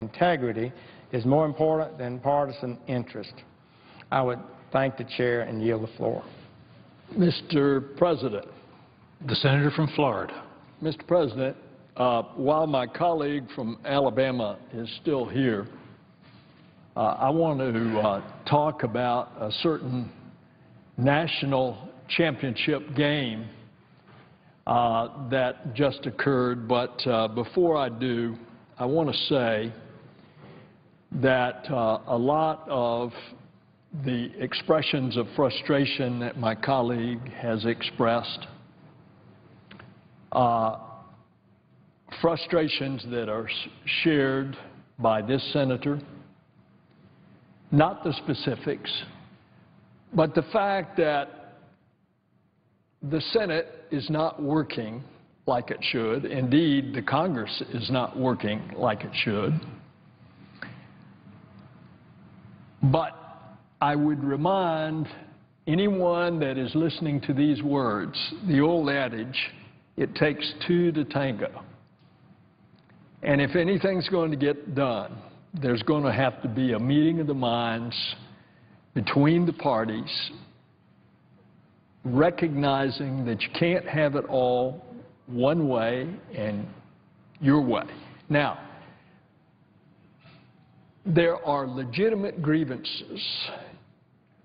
integrity is more important than partisan interest. I would thank the chair and yield the floor. Mr. President. The senator from Florida. Mr. President, while my colleague from Alabama is still here, I want to talk about a certain national championship game that just occurred. But before I do, I want to say that a lot of the expressions of frustration that my colleague has expressed, frustrations that are shared by this senator, not the specifics, but the fact that the Senate is not working like it should. Indeed, the Congress is not working like it should. But I would remind anyone that is listening to these words, the old adage, it takes two to tango. And if anything's going to get done, there's going to have to be a meeting of the minds between the parties, recognizing that you can't have it all one way and your way. Now, there are legitimate grievances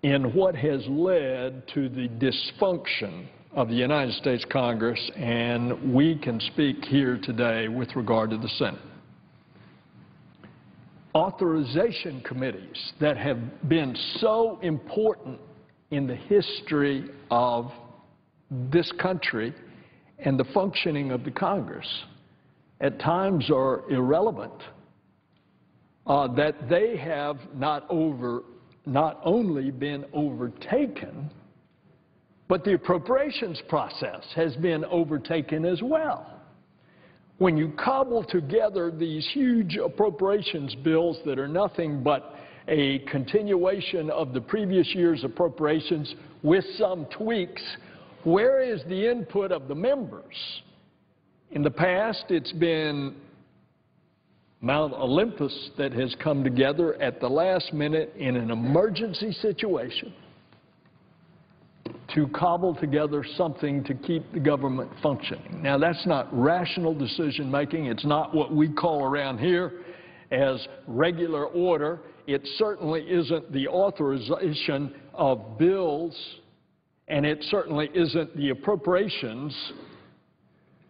in what has led to the dysfunction of the United States Congress, and we can speak here today with regard to the Senate. Authorization committees that have been so important in the history of this country and the functioning of the Congress at times are irrelevant, that they have not only been overtaken, but the appropriations process has been overtaken as well. When you cobble together these huge appropriations bills that are nothing but a continuation of the previous year's appropriations with some tweaks, where is the input of the members? In the past, it's been Mount Olympus that has come together at the last minute in an emergency situation to cobble together something to keep the government functioning. Now, that's not rational decision-making. It's not what we call around here as regular order. It certainly isn't the authorization of bills, and it certainly isn't the appropriations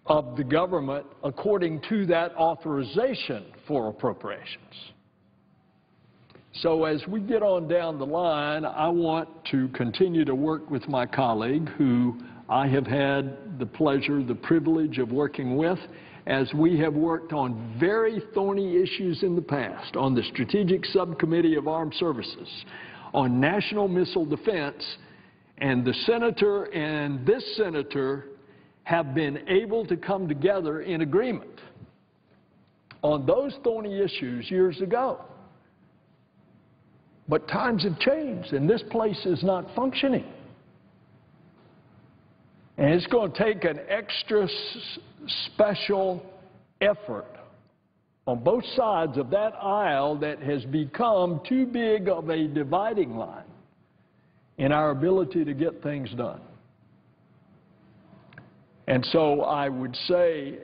of the government according to that authorization for appropriations. So as we get on down the line, I want to continue to work with my colleague, who I have had the pleasure, the privilege of working with, as we have worked on very thorny issues in the past, on the Strategic Subcommittee of Armed Services, on national missile defense, and the senator and this senator have been able to come together in agreement on those thorny issues years ago. But times have changed, and this place is not functioning. And it's going to take an extra special effort on both sides of that aisle that has become too big of a dividing line in our ability to get things done. And so I would say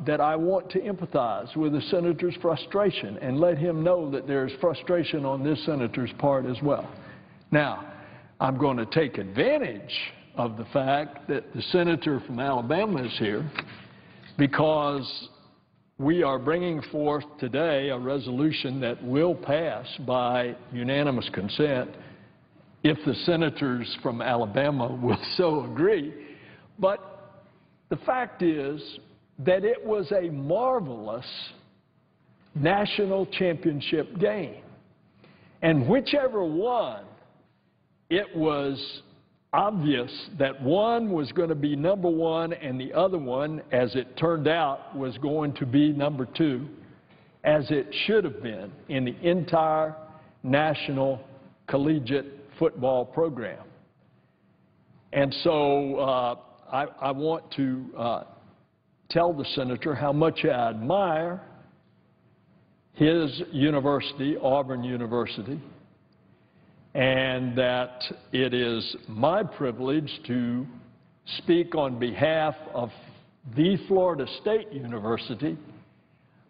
that I want to empathize with the senator's frustration and let him know that there's frustration on this senator's part as well. Now, I'm going to take advantage of the fact that the senator from Alabama is here, because we are bringing forth today a resolution that will pass by unanimous consent if the senators from Alabama will so agree. But the fact is that it was a marvelous national championship game. And whichever one, it was obvious that one was going to be number one and the other one, as it turned out, was going to be number two, as it should have been in the entire national collegiate football program. And so I want to tell the senator how much I admire his university, Auburn University, and that it is my privilege to speak on behalf of the Florida State University,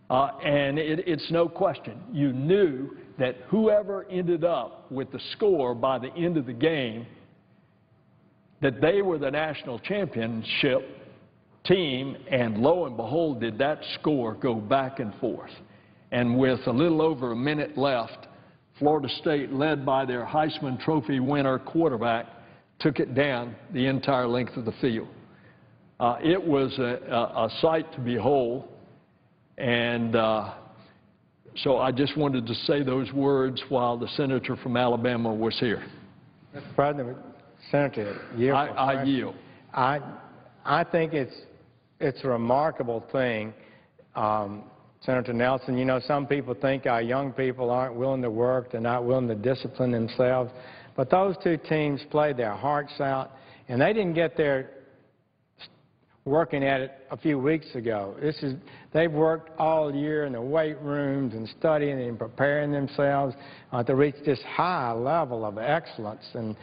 and it's no question. You knew that whoever ended up with the score by the end of the game, that they were the national championship team, and lo and behold, did that score go back and forth. And with a little over a minute left, Florida State, led by their Heisman Trophy winner quarterback, took it down the entire length of the field. It was a sight to behold, and so I just wanted to say those words while the senator from Alabama was here. Mr. President, Senator, I yield. I think it's a remarkable thing, Senator Nelson. You know, some people think our young people aren't willing to work, they're not willing to discipline themselves, but those two teams played their hearts out, and they didn't get there working at it a few weeks ago. They've worked all year in the weight rooms and studying and preparing themselves to reach this high level of excellence and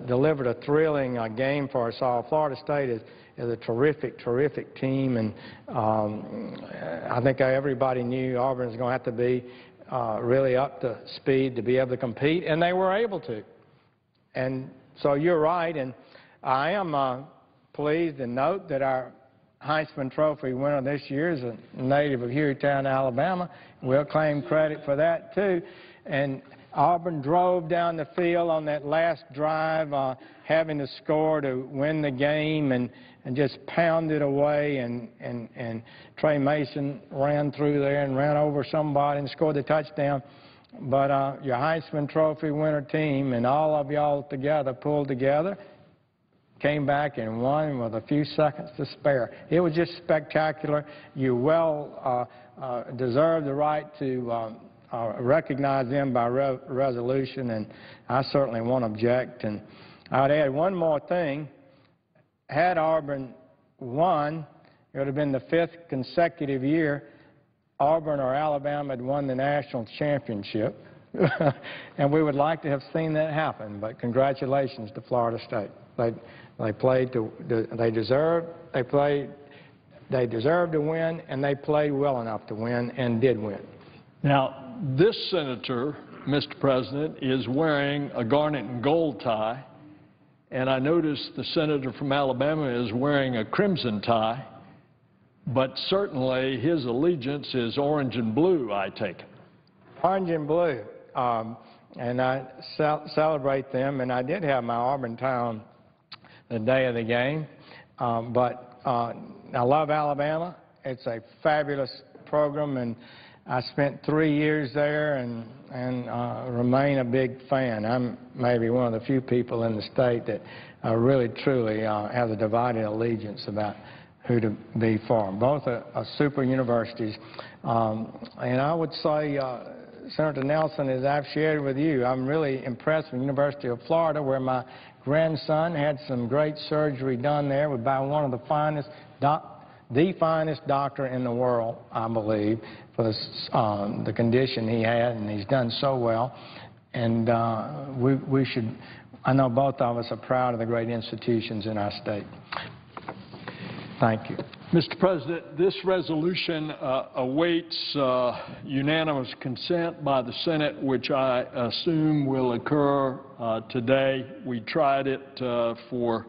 delivered a thrilling game for us all. Florida State is a terrific, terrific team, and I think everybody knew Auburn was going to have to be really up to speed to be able to compete, and they were able to. And so you're right, and I am pleased to note that our Heisman Trophy winner this year is a native of Hueytown, Alabama. We'll claim credit for that, too. And Auburn drove down the field on that last drive, having to score to win the game, and just pounded away. And Trey Mason ran through there and ran over somebody and scored the touchdown. But your Heisman Trophy winner team and all of y'all together pulled together, came back and won with a few seconds to spare. It was just spectacular. You well deserve the right to recognize them by resolution, and I certainly won't object. And I'd add one more thing. Had Auburn won, it would have been the 5th consecutive year Auburn or Alabama had won the national championship. And we would like to have seen that happen, but congratulations to Florida State. They played they deserved to win, and they played well enough to win and did win. Now, this senator, Mr. President, is wearing a garnet and gold tie, and I noticed the senator from Alabama is wearing a crimson tie, but certainly his allegiance is orange and blue, I take it. Orange and blue, and I celebrate them, and I did have my Auburn tie on the day of the game, but I love Alabama. It's a fabulous program, and I spent 3 years there and remain a big fan. I'm maybe one of the few people in the state that really, truly have a divided allegiance about who to be for. Both are super universities. And I would say, Senator Nelson, as I've shared with you, I'm really impressed with the University of Florida, where my grandson had some great surgery done there by one of the finest doctor in the world, I believe, for the condition he had, and he's done so well. And we should, I know both of us are proud of the great institutions in our state. Thank you. Mr. President, this resolution awaits unanimous consent by the Senate, which I assume will occur today. We tried it for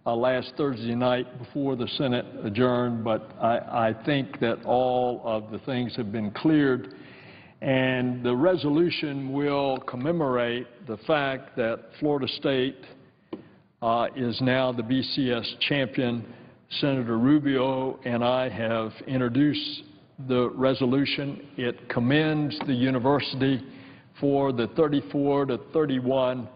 last Thursday night before the Senate adjourned, but I think that all of the things have been cleared, and the resolution will commemorate the fact that Florida State is now the BCS champion. Senator Rubio and I have introduced the resolution. It commends the university for the 34-31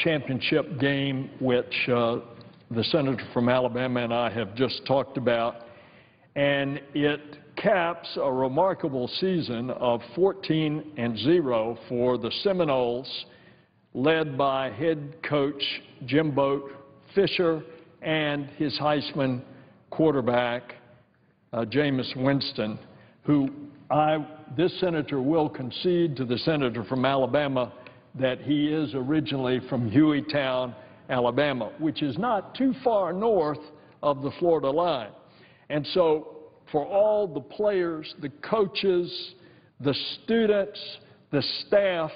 championship game, which the senator from Alabama and I have just talked about, and it caps a remarkable season of 14-0 for the Seminoles, led by head coach Jimbo Fisher and his Heisman quarterback, Jameis Winston, who this senator will concede to the senator from Alabama that he is originally from Hueytown, Alabama, which is not too far north of the Florida line. And so for all the players, the coaches, the students, the staff,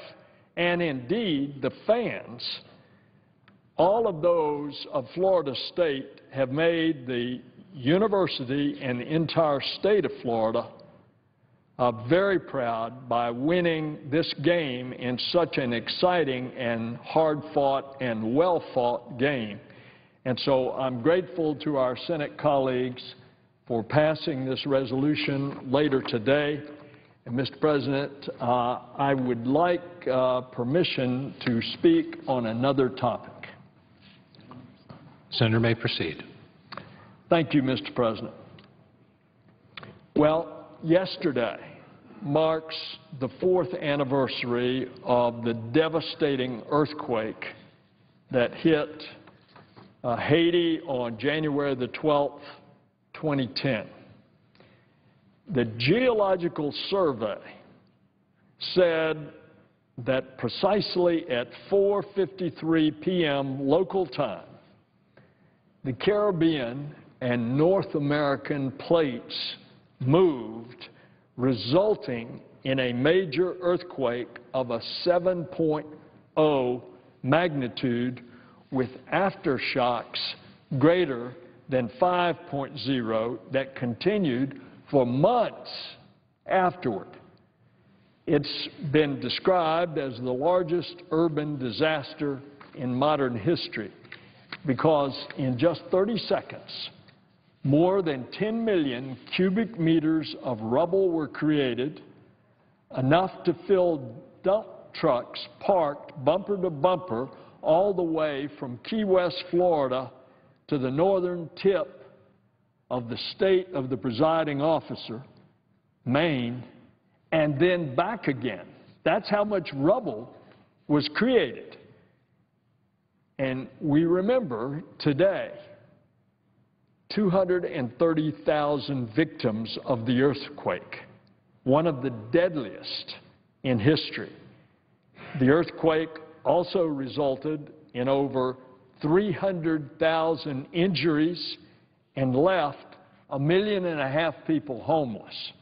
and indeed the fans, all of those of Florida State have made the university and the entire state of Florida very proud by winning this game in such an exciting and hard-fought and well-fought game. And so I'm grateful to our Senate colleagues for passing this resolution later today. And Mr. President, I would like permission to speak on another topic. Senator may proceed. Thank you, Mr. President. Well, yesterday marks the 4th anniversary of the devastating earthquake that hit Haiti on January the 12th, 2010. The Geological Survey said that precisely at 4:53 p.m. local time, the Caribbean and North American plates moved, resulting in a major earthquake of a 7.0 magnitude with aftershocks greater than 5.0 that continued for months afterward. It's been described as the largest urban disaster in modern history because in just 30 seconds, more than 10 million cubic meters of rubble were created, enough to fill dump trucks parked bumper to bumper all the way from Key West, Florida, to the northern tip of the state of the presiding officer, Maine, and then back again. That's how much rubble was created. And we remember today 230,000 victims of the earthquake, one of the deadliest in history. The earthquake also resulted in over 300,000 injuries and left 1.5 million people homeless.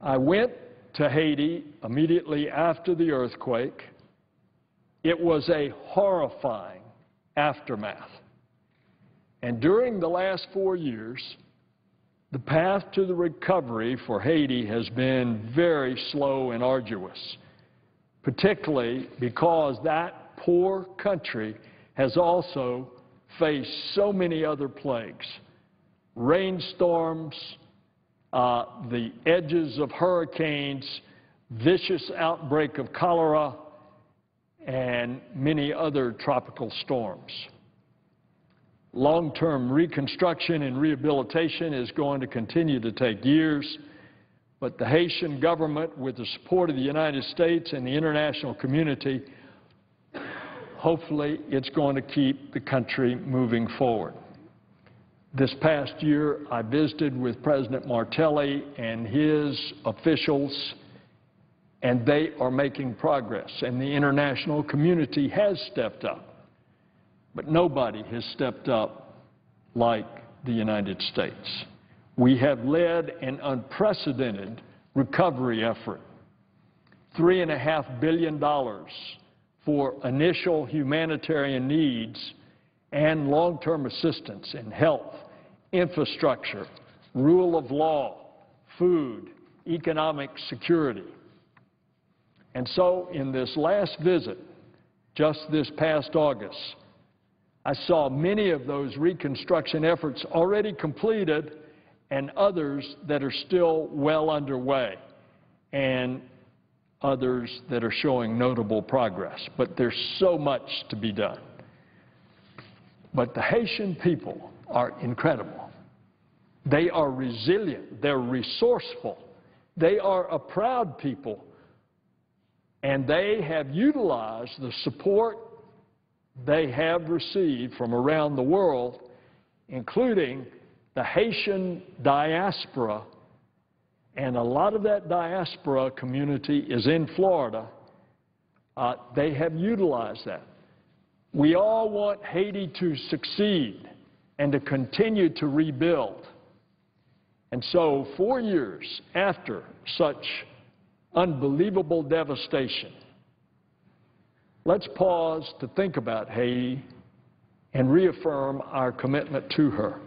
I went to Haiti immediately after the earthquake. It was a horrifying aftermath. And during the last 4 years, the path to the recovery for Haiti has been very slow and arduous, particularly because that poor country has also faced so many other plagues, rainstorms, the edges of hurricanes, vicious outbreak of cholera, and many other tropical storms. Long-term reconstruction and rehabilitation is going to continue to take years, but the Haitian government, with the support of the United States and the international community, hopefully it's going to keep the country moving forward. This past year, I visited with President Martelly and his officials, and they are making progress, and the international community has stepped up. But nobody has stepped up like the United States. We have led an unprecedented recovery effort, $3.5 billion for initial humanitarian needs and long-term assistance in health, infrastructure, rule of law, food, economic security. And so in this last visit, just this past August, I saw many of those reconstruction efforts already completed and others that are still well underway and others that are showing notable progress. But there's so much to be done. But the Haitian people are incredible. They are resilient. They're resourceful. They are a proud people. And they have utilized the support they have received from around the world, including the Haitian diaspora and a lot of that diaspora community is in Florida, they have utilized that. We all want Haiti to succeed and to continue to rebuild. And so 4 years after such unbelievable devastation, let's pause to think about Haiti and reaffirm our commitment to her.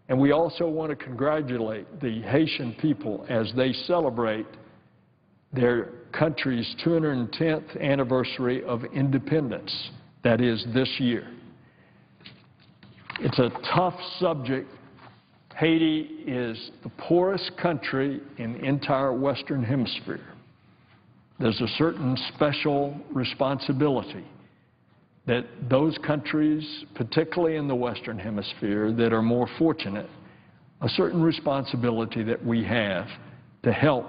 And we also want to congratulate the Haitian people as they celebrate their country's 210th anniversary of independence, that is this year. It's a tough subject. Haiti is the poorest country in the entire Western Hemisphere. There's a certain special responsibility that those countries, particularly in the Western Hemisphere, that are more fortunate, a certain responsibility that we have to help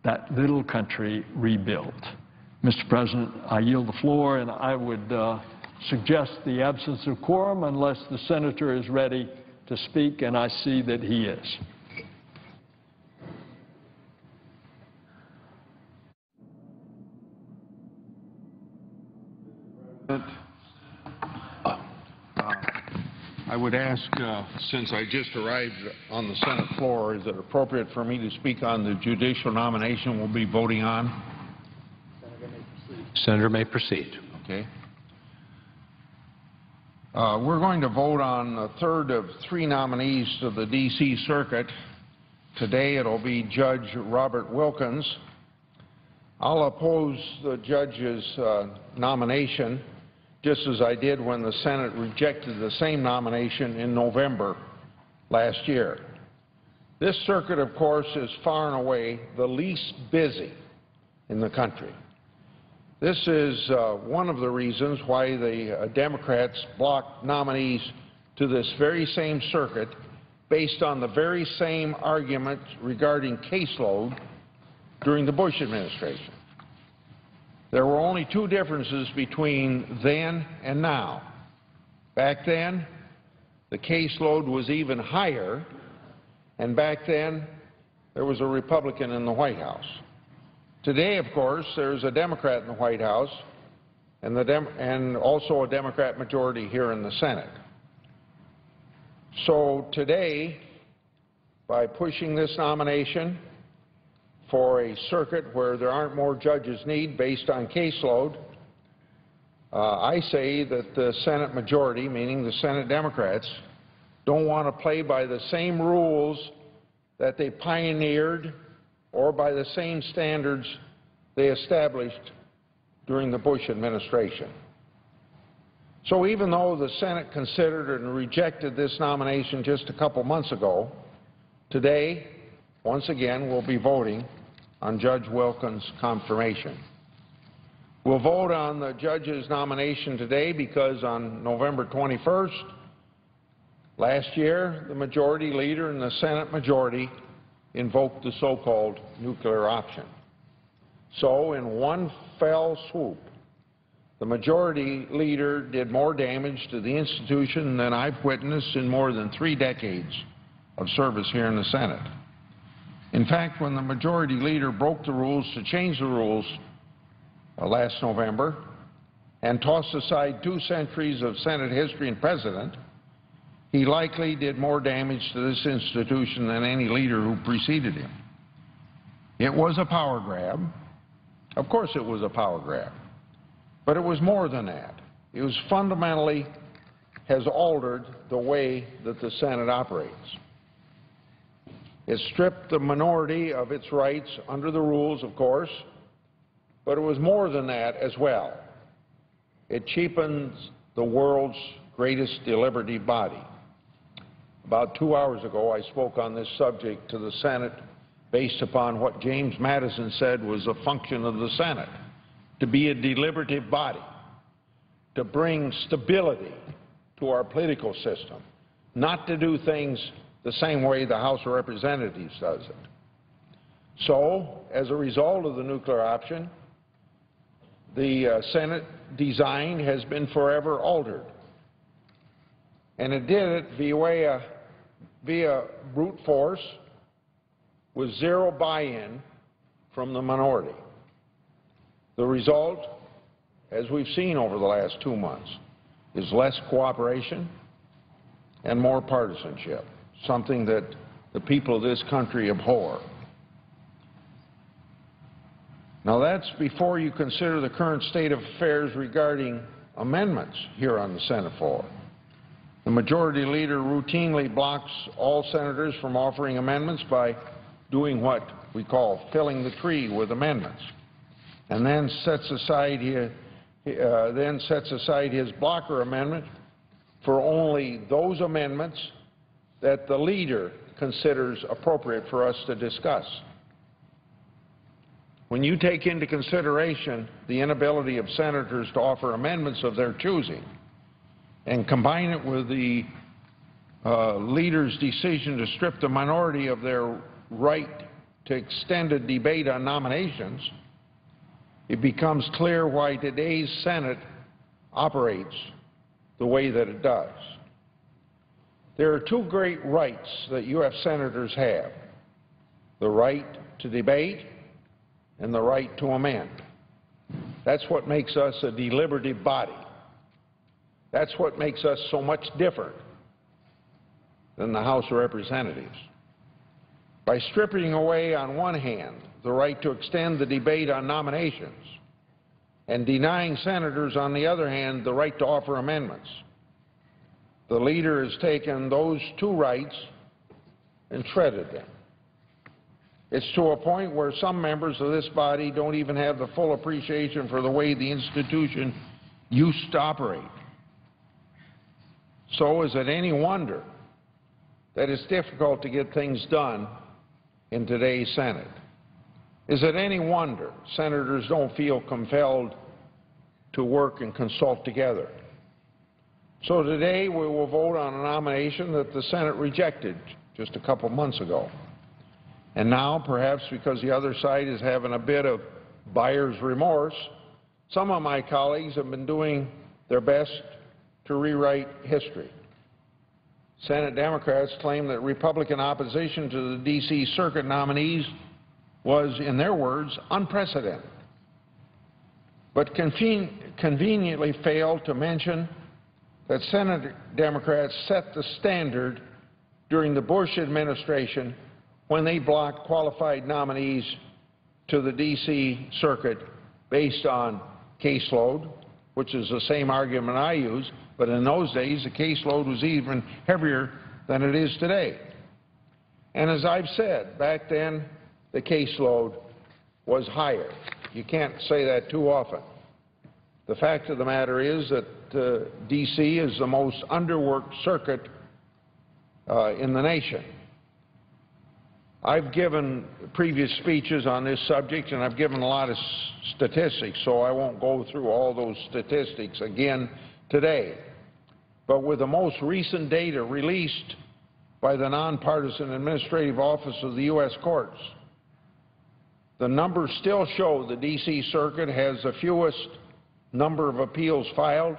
that little country rebuild. Mr. President, I yield the floor, and I would suggest the absence of quorum unless the senator is ready to speak, and I see that he is. I would ask, since I just arrived on the Senate floor, is it appropriate for me to speak on the judicial nomination we'll be voting on? Senator may proceed. Okay. We're going to vote on the third of 3 nominees to the D.C. Circuit. Today it'll be Judge Robert Wilkins. I'll oppose the judge's nomination, just as I did when the Senate rejected the same nomination in November last year. This circuit, of course, is far and away the least busy in the country. This is one of the reasons why the Democrats blocked nominees to this very same circuit based on the very same arguments regarding caseload during the Bush administration. There were only 2 differences between then and now. Back then, the caseload was even higher, and back then, there was a Republican in the White House. Today, of course, there's a Democrat in the White House and also a Democrat majority here in the Senate. So today, by pushing this nomination for a circuit where there aren't more judges needed based on caseload, I say that the Senate majority, meaning the Senate Democrats, don't want to play by the same rules that they pioneered or by the same standards they established during the Bush administration. So even though the Senate considered and rejected this nomination just a couple months ago, today, once again, we'll be voting on Judge Wilkins' confirmation. We'll vote on the judge's nomination today because on November 21st, last year, the majority leader and the Senate majority invoked the so-called nuclear option. So in one fell swoop, the majority leader did more damage to the institution than I've witnessed in more than 3 decades of service here in the Senate. In fact, when the majority leader broke the rules to change the rules last November and tossed aside 2 centuries of Senate history and precedent, he likely did more damage to this institution than any leader who preceded him. It was a power grab. Of course it was a power grab. But it was more than that. It was fundamentally has altered the way that the Senate operates. It stripped the minority of its rights under the rules, of course, but it was more than that as well. It cheapens the world's greatest deliberative body. About 2 hours ago, I spoke on this subject to the Senate based upon what James Madison said was a function of the Senate, to be a deliberative body, to bring stability to our political system, not to do things the same way the House of Representatives does it. So, as a result of the nuclear option, the Senate design has been forever altered. And it did it via brute force with zero buy-in from the minority. The result, as we've seen over the last 2 months, is less cooperation and more partisanship, something that the people of this country abhor. Now, that's before you consider the current state of affairs regarding amendments here on the Senate floor. The majority leader routinely blocks all senators from offering amendments by doing what we call filling the tree with amendments, and then sets aside his blocker amendment for only those amendments that the leader considers appropriate for us to discuss. When you take into consideration the inability of senators to offer amendments of their choosing and combine it with the leader's decision to strip the minority of their right to extended debate on nominations, it becomes clear why today's Senate operates the way that it does. There are two great rights that U.S. senators have: the right to debate and the right to amend. That's what makes us a deliberative body. That's what makes us so much different than the House of Representatives. By stripping away, on one hand, the right to extend the debate on nominations and denying senators, on the other hand, the right to offer amendments, the leader has taken those two rights and shredded them. It's to a point where some members of this body don't even have the full appreciation for the way the institution used to operate. So is it any wonder that it's difficult to get things done in today's Senate? Is it any wonder senators don't feel compelled to work and consult together? So today we will vote on a nomination that the Senate rejected just a couple months ago. And now, perhaps because the other side is having a bit of buyer's remorse, some of my colleagues have been doing their best to rewrite history. Senate Democrats claim that Republican opposition to the D.C. Circuit nominees was, in their words, unprecedented, but conveniently failed to mention that Senate Democrats set the standard during the Bush administration when they blocked qualified nominees to the D.C. Circuit based on caseload, which is the same argument I use, but in those days the caseload was even heavier than it is today. And as I've said, back then the caseload was higher. You can't say that too often. The fact of the matter is that D.C. is the most underworked circuit in the nation. I've given previous speeches on this subject, and I've given a lot of statistics, so I won't go through all those statistics again today. But with the most recent data released by the Nonpartisan Administrative Office of the U.S. Courts, the numbers still show the D.C. Circuit has the fewest number of appeals filed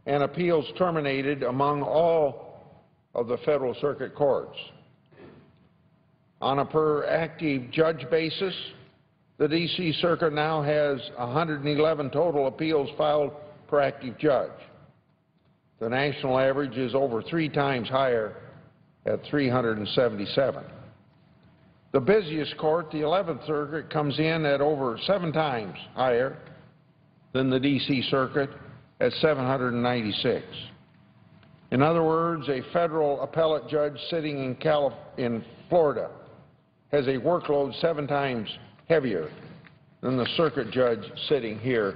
and appeals terminated among all of the federal circuit courts. On a per active judge basis, the D.C. Circuit now has 111 total appeals filed per active judge. The national average is over 3 times higher at 377. The busiest court, the 11th Circuit, comes in at over 7 times higher than the D.C. Circuit at 796. In other words, a federal appellate judge sitting in Florida has a workload 7 times heavier than the circuit judge sitting here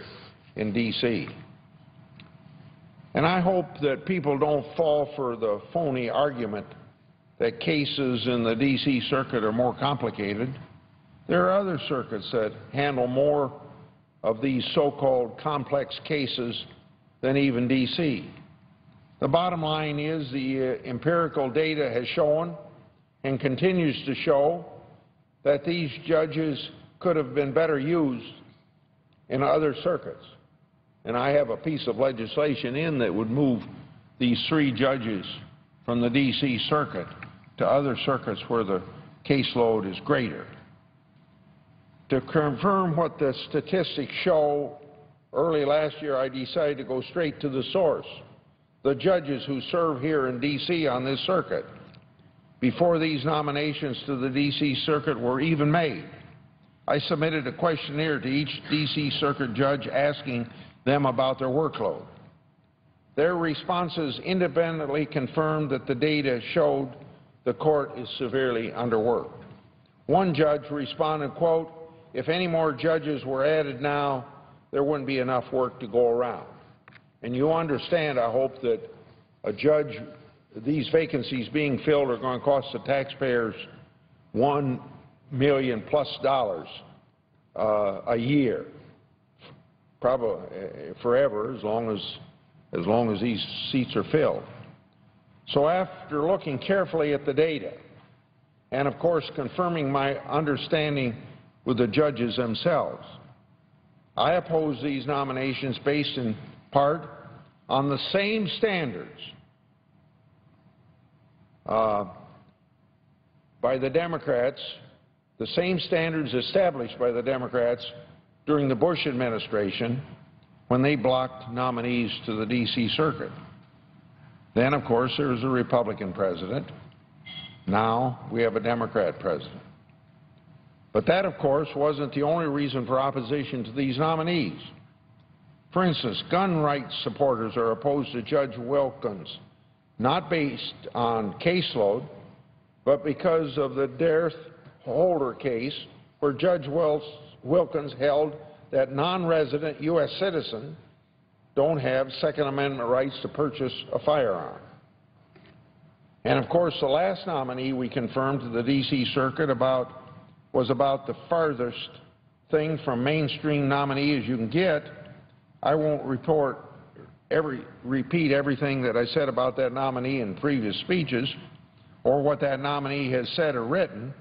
in D.C. And I hope that people don't fall for the phony argument that cases in the D.C. Circuit are more complicated. There are other circuits that handle more of these so-called complex cases than even D.C. The bottom line is the empirical data has shown and continues to show that these judges could have been better used in other circuits. And I have a piece of legislation in that would move these 3 judges from the D.C. Circuit to other circuits where the caseload is greater. To confirm what the statistics show, early last year I decided to go straight to the source, the judges who serve here in D.C. on this circuit, before these nominations to the D.C. Circuit were even made. I submitted a questionnaire to each D.C. Circuit judge asking them about their workload. Their responses independently confirmed that the data showed the court is severely underworked. One judge responded, quote, "If any more judges were added now, there wouldn't be enough work to go around." And you understand, I hope, that a judge, these vacancies being filled are going to cost the taxpayers $1 million+ a year, probably forever, as long as these seats are filled. So after looking carefully at the data and, of course, confirming my understanding with the judges themselves, I oppose these nominations based in part on the same standards by the Democrats, the same standards established by the Democrats during the Bush administration when they blocked nominees to the D.C. Circuit. Then, of course, there was a Republican president. Now we have a Democrat president. But that, of course, wasn't the only reason for opposition to these nominees. For instance, gun rights supporters are opposed to Judge Wilkins, not based on caseload, but because of the Darth Holder case, where Judge Wilkins held that non-resident U.S. citizens don't have Second Amendment rights to purchase a firearm. And, of course, the last nominee we confirmed to the D.C. Circuit was about the farthest thing from mainstream nominee as you can get. I won't repeat everything that I said about that nominee in previous speeches or what that nominee has said or written,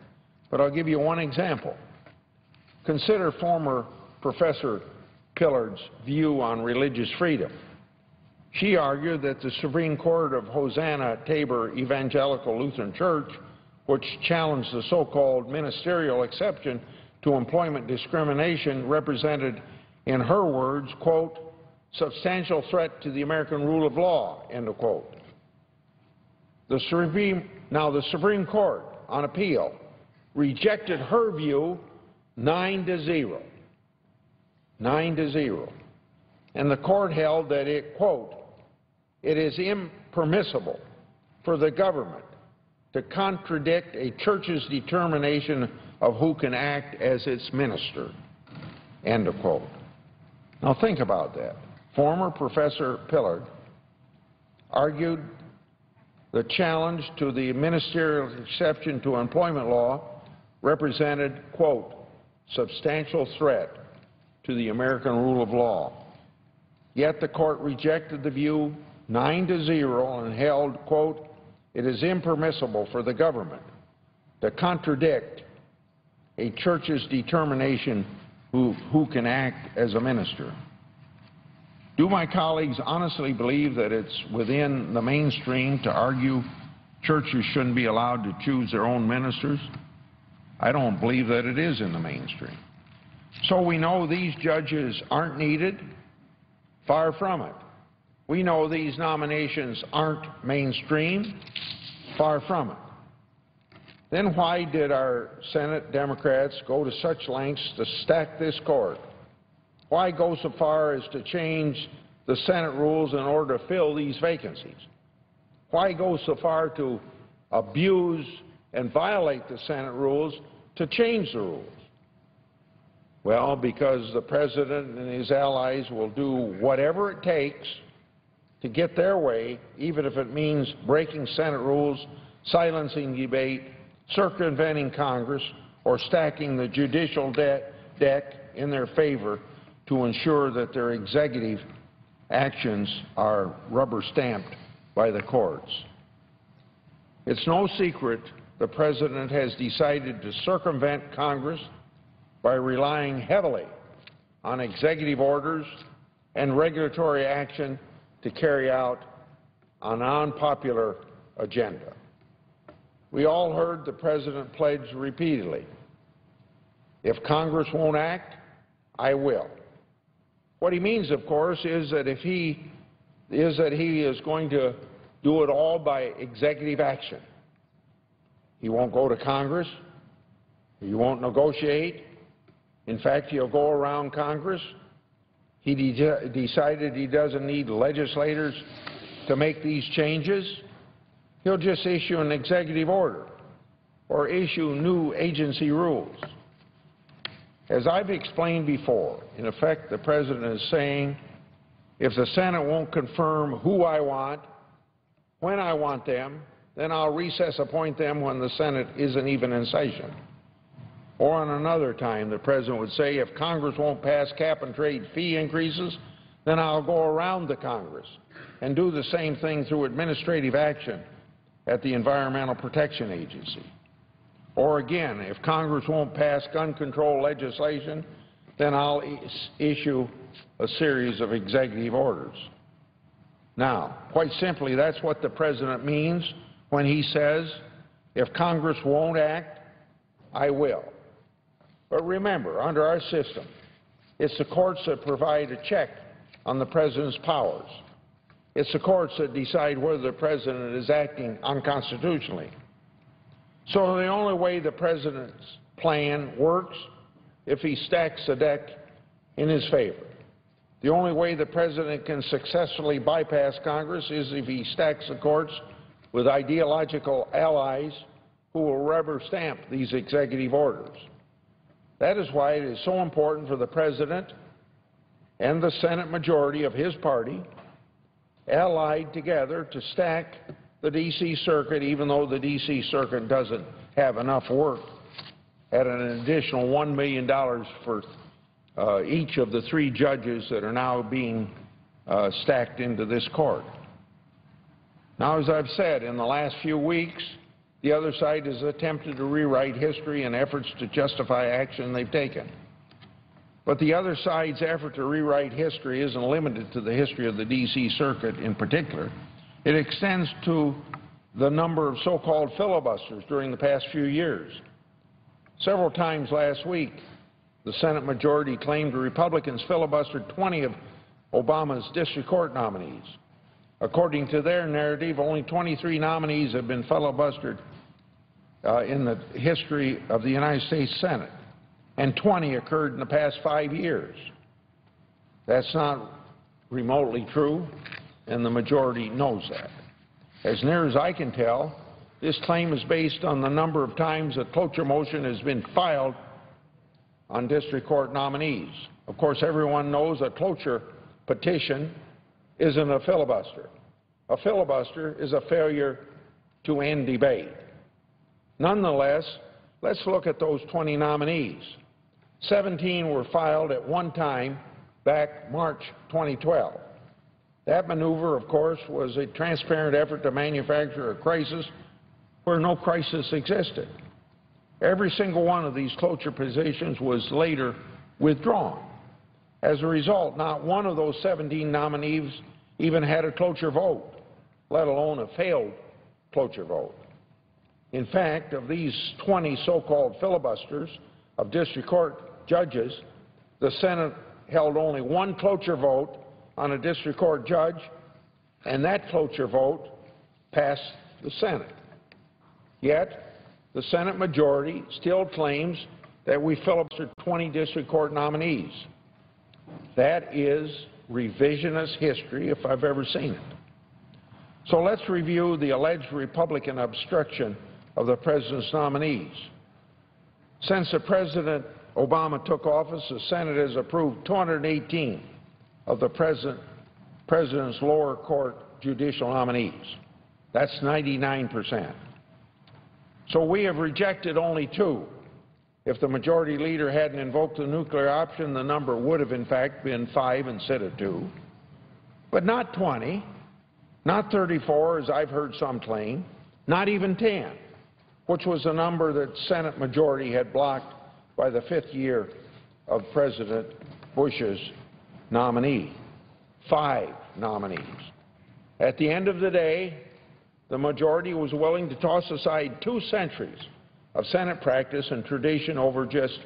but I'll give you one example. Consider former Professor Pillard's view on religious freedom. She argued that the Supreme Court of Hosanna-Tabor Evangelical Lutheran Church, which challenged the so-called ministerial exception to employment discrimination, represented, in her words, quote, "substantial threat to the American rule of law," end of quote. The Supreme Court, on appeal, rejected her view 9-0. 9-0. And the court held that it, quote, "it is impermissible for the government to contradict a church's determination of who can act as its minister," end of quote. Now think about that. Former Professor Pillard argued the challenge to the ministerial exception to employment law represented, quote, "substantial threat to the American rule of law." Yet the court rejected the view 9-0 and held, quote, "it is impermissible for the government to contradict a church's determination who can act as a minister." Do my colleagues honestly believe that it's within the mainstream to argue churches shouldn't be allowed to choose their own ministers? I don't believe that it is in the mainstream. So we know these judges aren't needed. Far from it. We know these nominations aren't mainstream. Far from it. Then why did our Senate Democrats go to such lengths to stack this court? Why go so far as to change the Senate rules in order to fill these vacancies? Why go so far to abuse and violate the Senate rules to change the rules? Well, because the President and his allies will do whatever it takes to get their way, even if it means breaking Senate rules, silencing debate, circumventing Congress, or stacking the judicial deck in their favor to ensure that their executive actions are rubber-stamped by the courts. It's no secret the President has decided to circumvent Congress by relying heavily on executive orders and regulatory action to carry out an unpopular agenda. we all heard the President pledge repeatedly, if Congress won't act, I will. What he means, of course, is that he is going to do it all by executive action. He won't go to Congress. He won't negotiate. In fact, he'll go around Congress. He decided he doesn't need legislators to make these changes. He'll just issue an executive order or issue new agency rules. As I've explained before, in effect, the President is saying, if the Senate won't confirm who I want, when I want them, then I'll recess appoint them when the Senate isn't even in session. Or on another time, the President would say, if Congress won't pass cap-and-trade fee increases, then I'll go around the Congress and do the same thing through administrative action at the Environmental Protection Agency. Or again, if Congress won't pass gun control legislation, then I'll issue a series of executive orders. Now, quite simply, that's what the President means when he says, if Congress won't act, I will. But remember, under our system, it's the courts that provide a check on the President's powers. It's the courts that decide whether the President is acting unconstitutionally. So the only way the President's plan works if he stacks the deck in his favor. The only way the President can successfully bypass Congress is if he stacks the courts with ideological allies who will rubber stamp these executive orders. That is why it is so important for the President and the Senate majority of his party allied together to stack the D.C. Circuit, even though the D.C. Circuit doesn't have enough work, at an additional $1 million for each of the 3 judges that are now being stacked into this court. Now, as I've said, in the last few weeks, the other side has attempted to rewrite history in efforts to justify action they've taken. But the other side's effort to rewrite history isn't limited to the history of the D.C. Circuit in particular. It extends to the number of so-called filibusters during the past few years. Several times last week, the Senate majority claimed the Republicans filibustered 20 of Obama's district court nominees. According to their narrative, only 23 nominees have been filibustered in the history of the United States Senate, and 20 occurred in the past 5 years. That's not remotely true, and the majority knows that. As near as I can tell, this claim is based on the number of times a cloture motion has been filed on district court nominees. Of course, everyone knows a cloture petition isn't a filibuster. A filibuster is a failure to end debate. Nonetheless, let's look at those 20 nominees. 17 were filed at one time back March 2012. That maneuver, of course, was a transparent effort to manufacture a crisis where no crisis existed. Every single one of these cloture petitions was later withdrawn. As a result, not one of those 17 nominees even had a cloture vote, let alone a failed cloture vote. In fact, of these 20 so-called filibusters of district court judges, the Senate held only one cloture vote on a district court judge, and that cloture vote passed the Senate. Yet, the Senate majority still claims that we filibustered 20 district court nominees. That is revisionist history if I've ever seen it. So let's review the alleged Republican obstruction of the President's nominees. Since the President Obama took office, the Senate has approved 218 of the President's lower court judicial nominees. That's 99%. So we have rejected only 2. If the majority leader hadn't invoked the nuclear option, the number would have in fact been 5 instead of 2. But not 20, not 34 as I've heard some claim, not even 10, which was the number that Senate majority had blocked by the 5th year of President Bush's nominee. 5 nominees. At the end of the day, the majority was willing to toss aside 2 centuries of Senate practice and tradition over just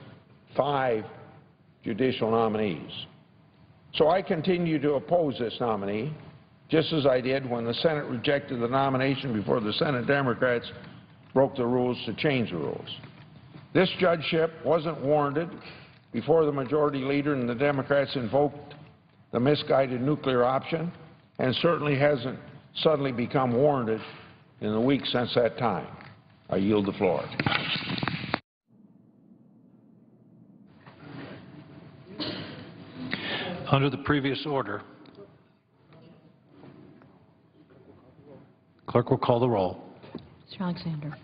5 judicial nominees. So I continue to oppose this nominee, just as I did when the Senate rejected the nomination before the Senate Democrats broke the rules to change the rules. This judgeship wasn't warranted before the majority leader and the Democrats invoked the misguided nuclear option, and certainly hasn't suddenly become warranted in the weeks since that time. I yield the floor. Under the previous order, clerk will call the roll. Mr. Alexander.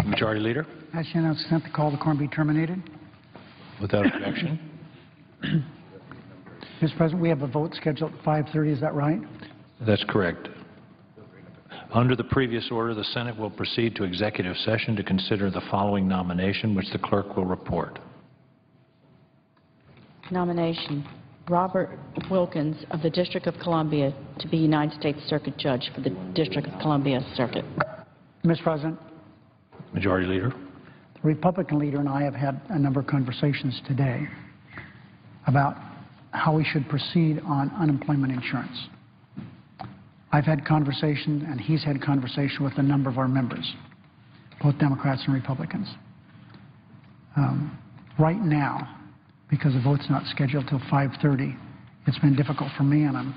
Majority Leader. I shall now consent the call to quorum be terminated. Without objection. Mr. President, we have a vote scheduled at 5:30. Is that right? That's correct. Under the previous order, the Senate will proceed to executive session to consider the following nomination, which the clerk will report. Nomination, Robert Wilkins of the District of Columbia to be United States Circuit Judge for the District of Columbia Circuit. Mr. President, Majority Leader. the Republican leader and I have had a number of conversations today about how we should proceed on unemployment insurance. I've had conversations, and he's had conversation with a number of our members, both Democrats and Republicans. Right now, because the vote's not scheduled till 5:30, it's been difficult for me, and I'm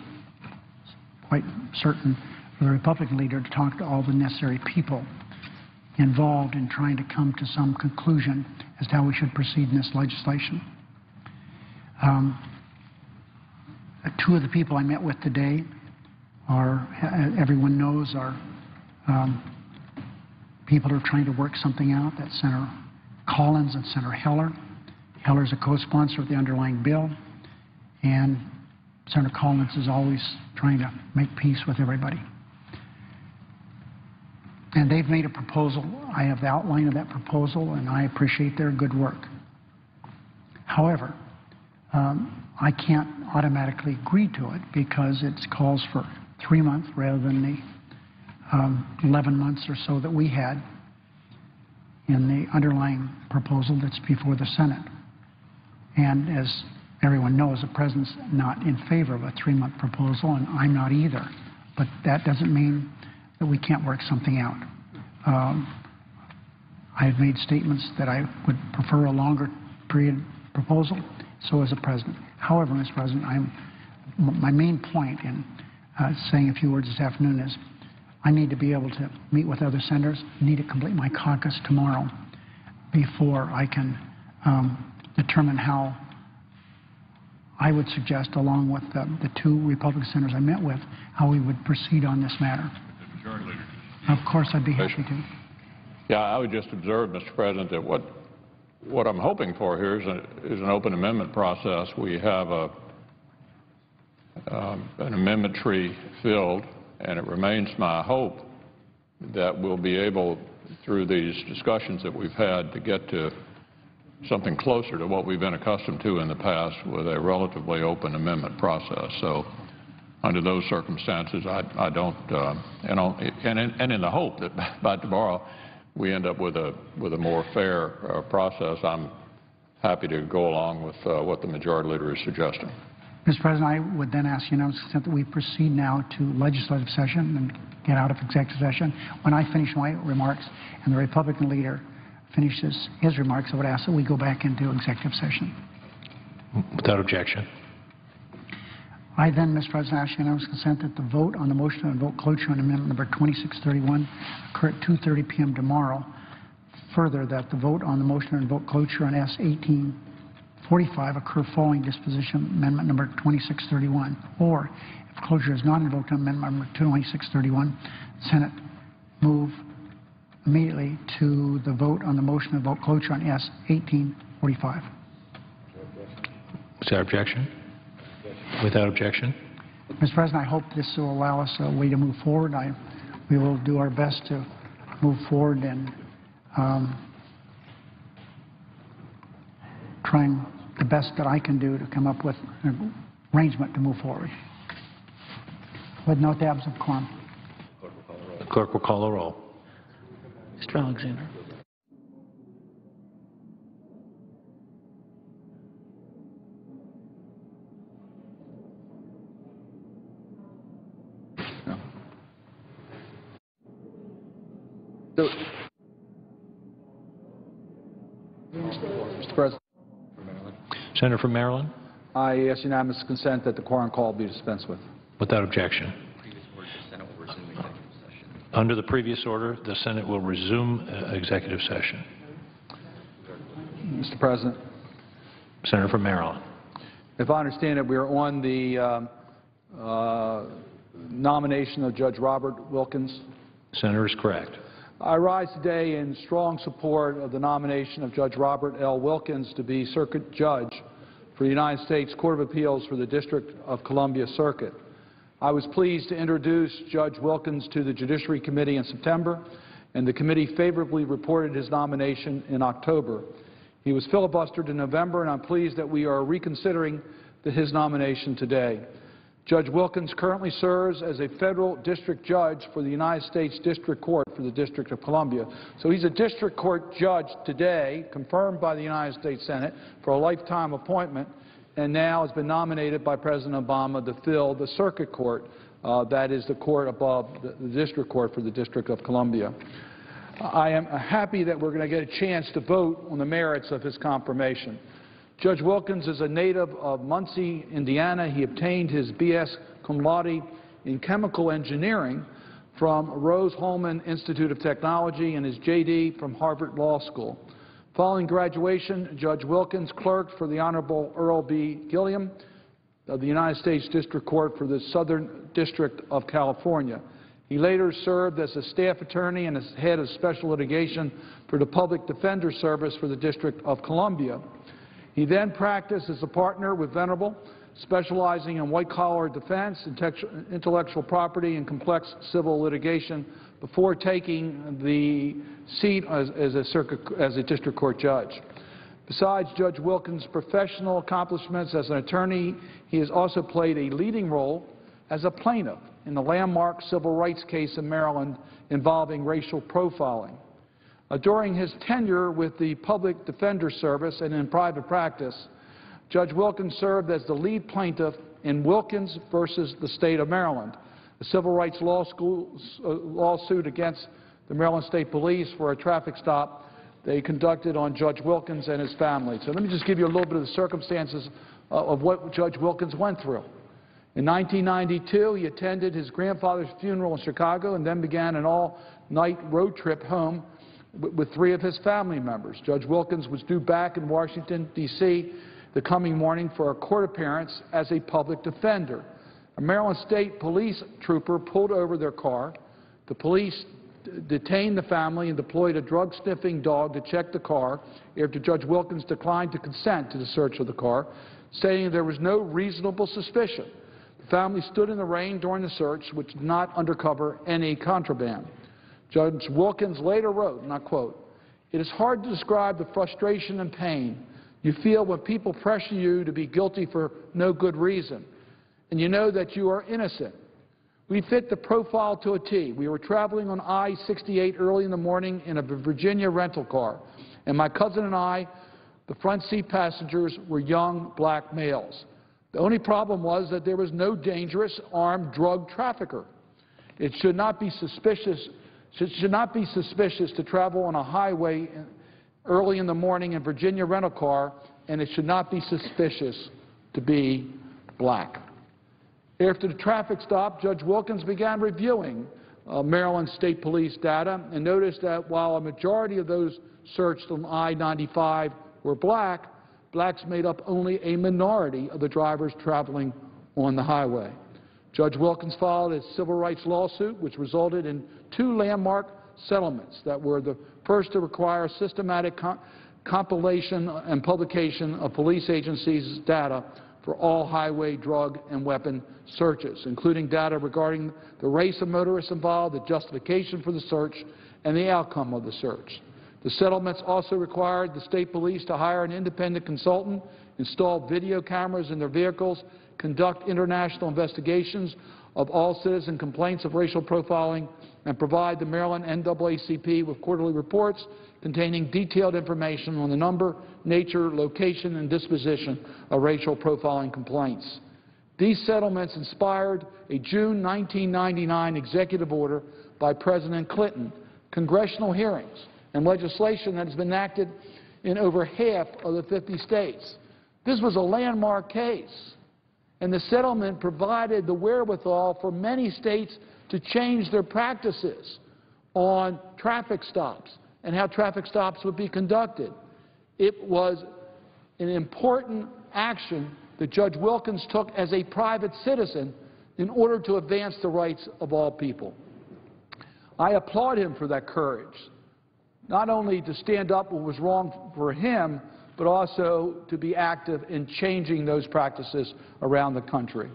quite certain for the Republican leader, to talk to all the necessary people involved in trying to come to some conclusion as to how we should proceed in this legislation. Two of the people I met with today are, everyone knows, are people who are trying to work something out. That's Senator Collins and Senator Heller. Heller's a co-sponsor of the underlying bill, and Senator Collins is always trying to make peace with everybody. And they've made a proposal. I have the outline of that proposal, and I appreciate their good work. However, I can't automatically agree to it because it calls for 3 months rather than the 11 months or so that we had in the underlying proposal that's before the Senate. And as everyone knows, the President's not in favor of a 3-month proposal, and I'm not either. But that doesn't mean that we can't work something out. I have made statements that I would prefer a longer period proposal, so as the President. However, Mr. President, my main point in saying a few words this afternoon is I need to be able to meet with other senators, need to complete my caucus tomorrow before I can determine how I would suggest, along with the two Republican senators I met with, how we would proceed on this matter. Of course, I'd be happy to. Yeah, I would just observe, Mr. President, that what I'm hoping for here is an open amendment process. We have an amendment tree filled, and it remains my hope that we'll be able, through these discussions that we've had, to get to something closer to what we've been accustomed to in the past with a relatively open amendment process. So under those circumstances, I don't, and in the hope that by tomorrow we end up with a more fair process, I'm happy to go along with what the Majority Leader is suggesting. Mr. President, I would then ask unanimous consent that we proceed now to legislative session and get out of executive session. When I finish my remarks and the Republican leader finishes his remarks, I would ask that we go back into executive session. Without objection. I then, Mr. President, ask unanimous consent that the vote on the motion to invoke cloture on amendment number 2631 occur at 2:30 p.m. tomorrow. Further, that the vote on the motion to invoke cloture on S. 1845 occur following disposition amendment number 2631. Or, if cloture is not invoked on amendment number 2631, the Senate move immediately to the vote on the motion to invoke cloture on S. 1845. Is there objection? Without objection. Mr. President, I hope this will allow us a way to move forward. We will do our best to move forward and trying the best that I can do to come up with an arrangement to move forward. With no tabs of quorum. The clerk will call the roll. Mr. Alexander. Mr. President, Senator from Maryland. I ask unanimous consent that the quorum call be dispensed with. Without objection. Under the previous order, the Senate will resume executive session. Mr. President. Senator from Maryland. If I understand it, we are on the nomination of Judge Robert Wilkins. Senator is correct. I rise today in strong support of the nomination of Judge Robert L. Wilkins to be Circuit Judge for the United States Court of Appeals for the District of Columbia Circuit. I was pleased to introduce Judge Wilkins to the Judiciary Committee in September, and the committee favorably reported his nomination in October. He was filibustered in November, and I'm pleased that we are reconsidering his nomination today. Judge Wilkins currently serves as a federal district judge for the United States District Court for the District of Columbia. So he's a district court judge today, confirmed by the United States Senate for a lifetime appointment, and now has been nominated by President Obama to fill the circuit court, that is the court above the district court for the District of Columbia. I am happy that we're going to get a chance to vote on the merits of his confirmation. Judge Wilkins is a native of Muncie, Indiana. He obtained his B.S. cum laude in chemical engineering from Rose-Hulman Institute of Technology and his J.D. from Harvard Law School. Following graduation, Judge Wilkins clerked for the Honorable Earl B. Gilliam of the United States District Court for the Southern District of California. He later served as a staff attorney and as head of special litigation for the Public Defender Service for the District of Columbia. He then practiced as a partner with Venerable, specializing in white-collar defense, intellectual property, and complex civil litigation before taking the seat as a district court judge. Besides Judge Wilkins' professional accomplishments as an attorney, he has also played a leading role as a plaintiff in the landmark civil rights case in Maryland involving racial profiling. During his tenure with the Public Defender Service and in private practice, Judge Wilkins served as the lead plaintiff in Wilkins versus the State of Maryland, a civil rights lawsuit against the Maryland State Police for a traffic stop they conducted on Judge Wilkins and his family. So let me just give you a little bit of the circumstances of what Judge Wilkins went through. In 1992, he attended his grandfather's funeral in Chicago and then began an all-night road trip home with 3 of his family members. Judge Wilkins was due back in Washington, D.C. the coming morning for a court appearance as a public defender. A Maryland State police trooper pulled over their car. The police detained the family and deployed a drug-sniffing dog to check the car after Judge Wilkins declined to consent to the search of the car, stating there was no reasonable suspicion. The family stood in the rain during the search, which did not uncover any contraband. Judge Wilkins later wrote, and I quote, "It is hard to describe the frustration and pain you feel when people pressure you to be guilty for no good reason, and you know that you are innocent. We fit the profile to a T. We were traveling on I-68 early in the morning in a Virginia rental car, and my cousin and I, the front seat passengers, were young black males. The only problem was that there was no dangerous armed drug trafficker. It should not be suspicious to travel on a highway early in the morning in a Virginia rental car, and it should not be suspicious to be black." After the traffic stop, Judge Wilkins began reviewing Maryland State Police data and noticed that while a majority of those searched on I-95 were black, blacks made up only a minority of the drivers traveling on the highway. Judge Wilkins filed a civil rights lawsuit, which resulted in 2 landmark settlements that were the first to require systematic compilation and publication of police agencies' data for all highway drug and weapon searches, including data regarding the race of motorists involved, the justification for the search, and the outcome of the search. The settlements also required the state police to hire an independent consultant, install video cameras in their vehicles, conduct international investigations of all citizen complaints of racial profiling, and provide the Maryland NAACP with quarterly reports containing detailed information on the number, nature, location, and disposition of racial profiling complaints. These settlements inspired a June 1999 executive order by President Clinton, congressional hearings, and legislation that has been enacted in over half of the 50 states. This was a landmark case, and the settlement provided the wherewithal for many states to change their practices on traffic stops and how traffic stops would be conducted. It was an important action that Judge Wilkins took as a private citizen in order to advance the rights of all people. I applaud him for that courage, not only to stand up what was wrong for him, but also to be active in changing those practices around the country.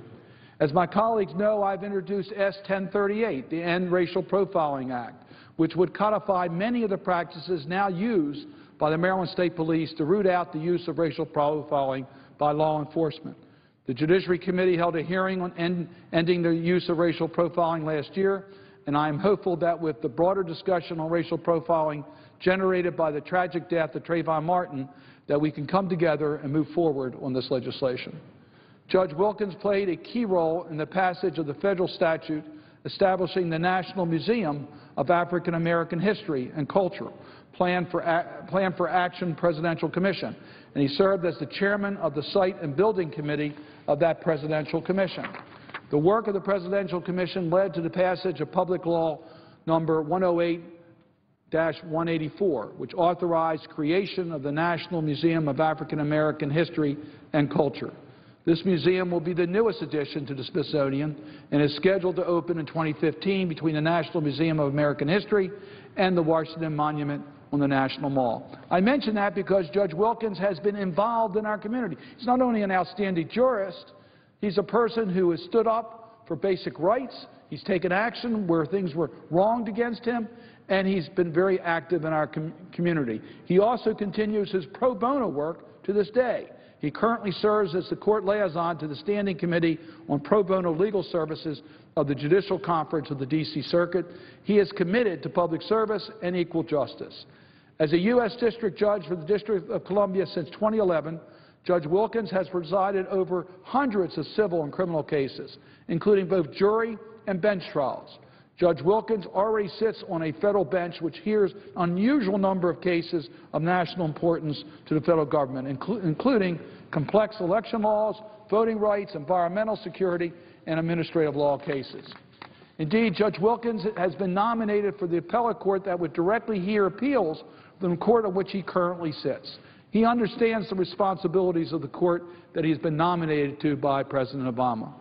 As my colleagues know, I've introduced S-1038, the End Racial Profiling Act, which would codify many of the practices now used by the Maryland State Police to root out the use of racial profiling by law enforcement. The Judiciary Committee held a hearing on ending the use of racial profiling last year, and I am hopeful that with the broader discussion on racial profiling generated by the tragic death of Trayvon Martin, that we can come together and move forward on this legislation. Judge Wilkins played a key role in the passage of the federal statute establishing the National Museum of African American History and Culture, Plan for Action Presidential Commission, and he served as the chairman of the Site and Building Committee of that Presidential Commission. The work of the Presidential Commission led to the passage of Public Law number 108-184, which authorized creation of the National Museum of African American History and Culture. This museum will be the newest addition to the Smithsonian and is scheduled to open in 2015 between the National Museum of American History and the Washington Monument on the National Mall. I mention that because Judge Wilkins has been involved in our community. He's not only an outstanding jurist, he's a person who has stood up for basic rights, he's taken action where things were wronged against him, and he's been very active in our community. He also continues his pro bono work to this day. He currently serves as the court liaison to the Standing Committee on Pro Bono Legal Services of the Judicial Conference of the D.C. Circuit. He is committed to public service and equal justice. As a U.S. District Judge for the District of Columbia since 2011, Judge Wilkins has presided over hundreds of civil and criminal cases, including both jury and bench trials. Judge Wilkins already sits on a federal bench which hears an unusual number of cases of national importance to the federal government, including complex election laws, voting rights, environmental security, and administrative law cases. Indeed, Judge Wilkins has been nominated for the appellate court that would directly hear appeals from the court on which he currently sits. He understands the responsibilities of the court that he's been nominated to by President Obama.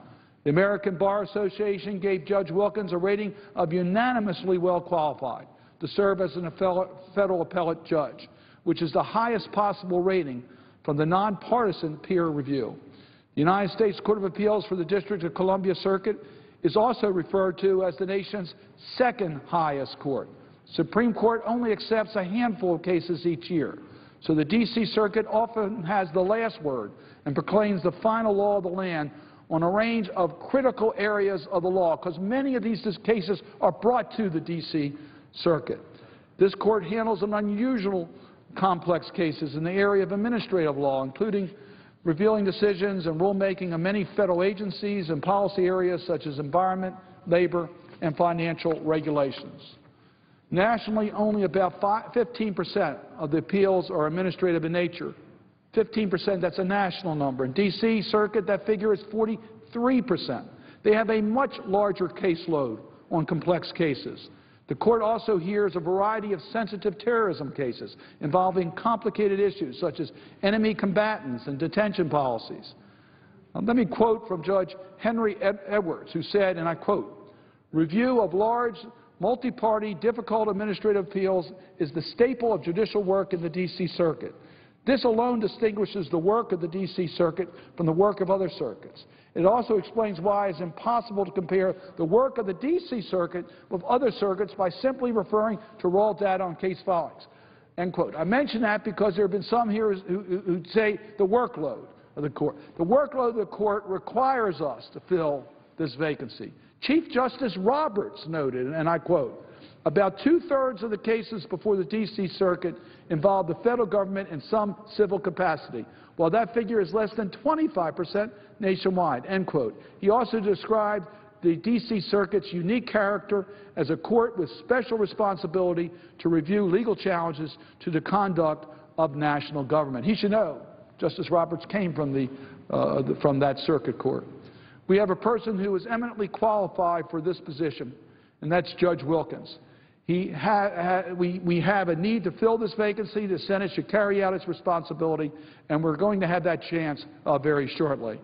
The American Bar Association gave Judge Wilkins a rating of unanimously well qualified to serve as a federal appellate judge, which is the highest possible rating from the nonpartisan peer review. The United States Court of Appeals for the District of Columbia Circuit is also referred to as the nation's second highest court. The Supreme Court only accepts a handful of cases each year, so the D.C. Circuit often has the last word and proclaims the final law of the land on a range of critical areas of the law, because many of these cases are brought to the D.C. Circuit. This court handles some unusual complex cases in the area of administrative law, including revealing decisions and rulemaking of many federal agencies and policy areas such as environment, labor, and financial regulations. Nationally, only about 15% of the appeals are administrative in nature. 15%, that's a national number. In D.C. Circuit, that figure is 43%. They have a much larger caseload on complex cases. The court also hears a variety of sensitive terrorism cases involving complicated issues such as enemy combatants and detention policies. Let me quote from Judge Henry Edwards, who said, and I quote, "Review of large, multi-party, difficult administrative appeals is the staple of judicial work in the D.C. Circuit. This alone distinguishes the work of the D.C. Circuit from the work of other circuits. It also explains why it's impossible to compare the work of the D.C. Circuit with other circuits by simply referring to raw data on case filings." End quote. I mention that because there have been some here who say the workload of the court. The workload of the court requires us to fill this vacancy. Chief Justice Roberts noted, and I quote, "About two-thirds of the cases before the D.C. Circuit involve the federal government in some civil capacity, while that figure is less than 25% nationwide." End quote. He also described the D.C. Circuit's unique character as a court with special responsibility to review legal challenges to the conduct of national government. He should know Justice Roberts came from that circuit court. We have a person who is eminently qualified for this position, and that's Judge Wilkins. We have a need to fill this vacancy. The Senate should carry out its responsibility, and we're going to have that chance very shortly.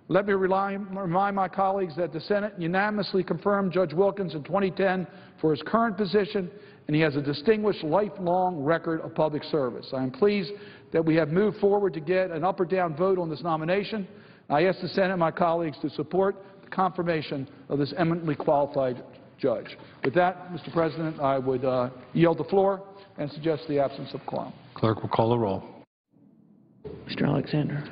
Let me remind my colleagues that the Senate unanimously confirmed Judge Wilkins in 2010 for his current position, and he has a distinguished lifelong record of public service. I am pleased that we have moved forward to get an up or down vote on this nomination. I ask the Senate and my colleagues to support the confirmation of this eminently qualified judge. With that, Mr. President, I would yield the floor and suggest the absence of quorum. Clerk will call the roll. Mr. Alexander.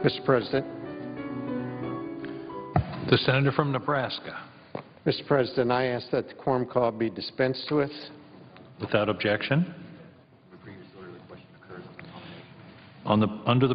Mr. President. The senator from Nebraska. Mr. President, I ask that the quorum call be dispensed with. Without objection. Under the